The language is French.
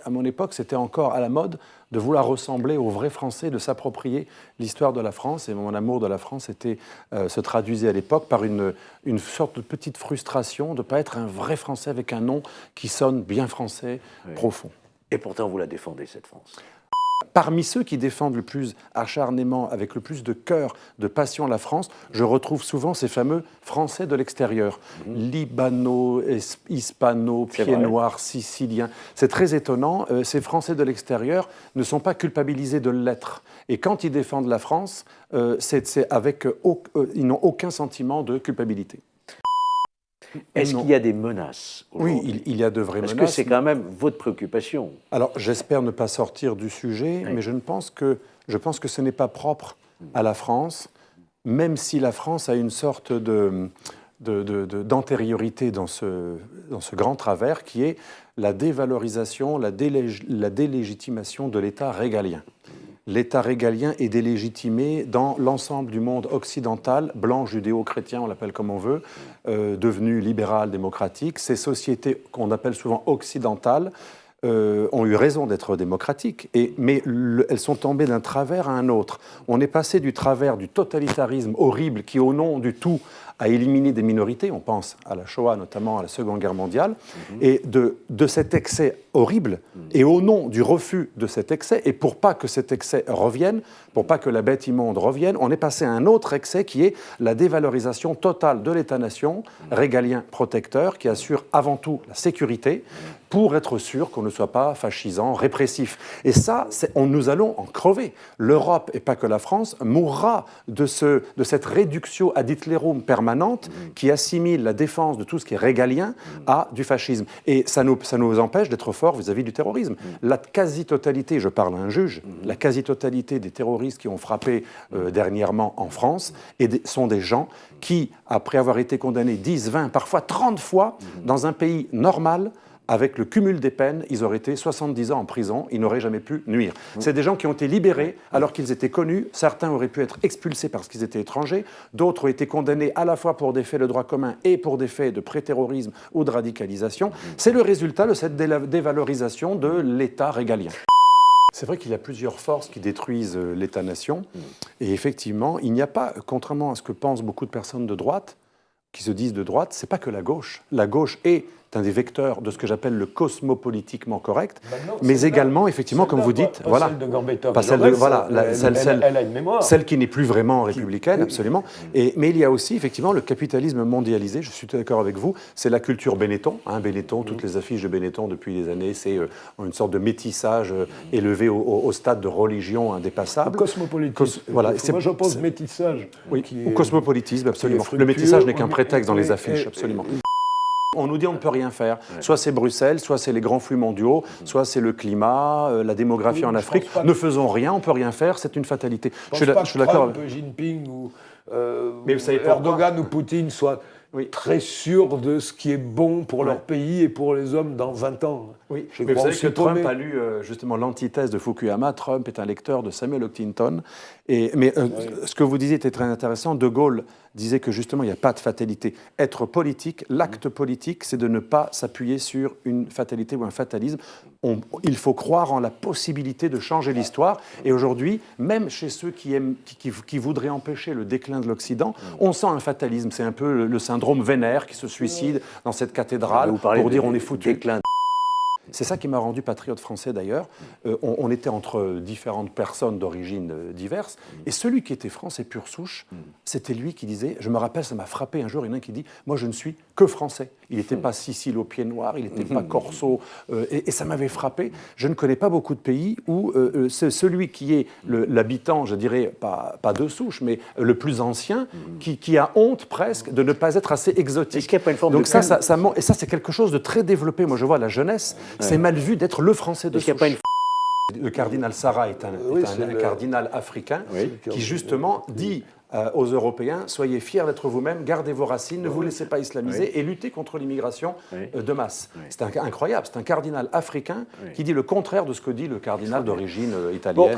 à mon époque, c'était encore à la mode de vouloir ressembler aux vrais Français, de s'approprier l'histoire de la France. Et mon amour de la France se traduisait à l'époque par une sorte de petite frustration de ne pas être un vrai Français avec un nom qui sonne bien français, profond. Et pourtant, vous la défendez, cette France. Parmi ceux qui défendent le plus acharnément, avec le plus de cœur, de passion la France, je retrouve souvent ces fameux Français de l'extérieur, libano, hispano, pieds noirs, siciliens. C'est très étonnant, ces Français de l'extérieur ne sont pas culpabilisés de l'être. Et quand ils défendent la France, ils n'ont aucun sentiment de culpabilité. Est-ce qu'il y a des menaces aujourd'hui? Oui, il y a de vraies menaces. Parce que c'est quand même votre préoccupation. Alors, j'espère ne pas sortir du sujet, mais je pense que ce n'est pas propre à la France, même si la France a une sorte d'antériorité dans ce grand travers qui est la dévalorisation, la délégitimation de l'État régalien. L'État régalien est délégitimé dans l'ensemble du monde occidental, blanc, judéo-chrétien, on l'appelle comme on veut, devenu libéral, démocratique. Ces sociétés qu'on appelle souvent occidentales ont eu raison d'être démocratiques, mais elles sont tombées d'un travers à un autre. On est passé du travers du totalitarisme horrible qui, au nom du tout, a éliminé des minorités, on pense à la Shoah, notamment à la Seconde Guerre mondiale, et de cet excès horrible, et au nom du refus de cet excès, et pour pas que cet excès revienne, pour pas que la bête immonde revienne, on est passé à un autre excès qui est la dévalorisation totale de l'État-nation, régalien protecteur, qui assure avant tout la sécurité, pour être sûr qu'on ne soit pas fascisant, répressif. Et ça, nous allons en crever. L'Europe, et pas que la France, mourra de cette réduction ad Hitlerum permanente qui assimile la défense de tout ce qui est régalien à du fascisme. Et ça nous empêche d'être forts vis-à-vis du terrorisme. La quasi-totalité, je parle à un juge, la quasi-totalité des terroristes qui ont frappé dernièrement en France sont des gens qui, après avoir été condamnés 10, 20, parfois 30 fois dans un pays normal, avec le cumul des peines, ils auraient été 70 ans en prison, ils n'auraient jamais pu nuire. C'est des gens qui ont été libérés alors qu'ils étaient connus, certains auraient pu être expulsés parce qu'ils étaient étrangers, d'autres ont été condamnés à la fois pour des faits de droit commun et pour des faits de pré-terrorisme ou de radicalisation. C'est le résultat de cette dévalorisation de l'État régalien. C'est vrai qu'il y a plusieurs forces qui détruisent l'État-nation, et effectivement, il n'y a pas, contrairement à ce que pensent beaucoup de personnes de droite, qui se disent de droite, c'est pas que la gauche. La gauche est un des vecteurs de ce que j'appelle le cosmopolitiquement correct, mais également, effectivement, comme vous dites, voilà, celle de Gambetta, pas celle de, voilà, elle a une mémoire, celle qui n'est plus vraiment républicaine, absolument. Mais il y a aussi, effectivement, le capitalisme mondialisé. Je suis tout d'accord avec vous. C'est la culture Benetton. Benetton, toutes les affiches de Benetton depuis des années, c'est une sorte de métissage élevé au stade de religion indépassable. Cosmopolitisme. Voilà. Moi, j'oppose métissage. Oui, ou cosmopolitisme, absolument. Le métissage n'est qu'un prétexte dans les affiches, absolument. On nous dit on ne peut rien faire. Soit c'est Bruxelles, soit c'est les grands flux mondiaux, soit c'est le climat, la démographie en Afrique. Ne faisons rien, on ne peut rien faire, c'est une fatalité. Je suis d'accord avec Xi Jinping ou Erdogan ou Poutine soient très sûrs de ce qui est bon pour leur pays et pour les hommes dans 20 ans. Oui, mais vous savez que Trump a lu justement l'antithèse de Fukuyama. Trump est un lecteur de Samuel Huntington. Ce que vous disiez était très intéressant. De Gaulle disait que justement, il n'y a pas de fatalité. Être politique, l'acte politique, c'est de ne pas s'appuyer sur une fatalité ou un fatalisme. Il faut croire en la possibilité de changer l'histoire. Et aujourd'hui, même chez ceux qui voudraient empêcher le déclin de l'Occident, on sent un fatalisme. C'est un peu le syndrome Vénère qui se suicide dans cette cathédrale pour dire on est foutu. C'est ça qui m'a rendu patriote français d'ailleurs. On était entre différentes personnes d'origine diverses. Et celui qui était français pure souche, c'était lui qui disait, je me rappelle, ça m'a frappé un jour, il y en a un qui dit, moi je ne suis que français. Il n'était pas Sicile aux pieds noirs, il n'était pas corso. Et ça m'avait frappé. Je ne connais pas beaucoup de pays où c'est celui qui est l'habitant, je dirais, pas de souche, mais le plus ancien, qui a honte presque de ne pas être assez exotique. Est-ce qu'il n'y a pas une forme Donc de et ça, c'est quelque chose de très développé. Moi, je vois la jeunesse. C'est mal vu d'être le français de souche. Le cardinal Sarah est un cardinal africain qui justement dit aux Européens, soyez fiers d'être vous-même, gardez vos racines, ne vous laissez pas islamiser et luttez contre l'immigration de masse. C'est incroyable, c'est un cardinal africain qui dit le contraire de ce que dit le cardinal d'origine italienne.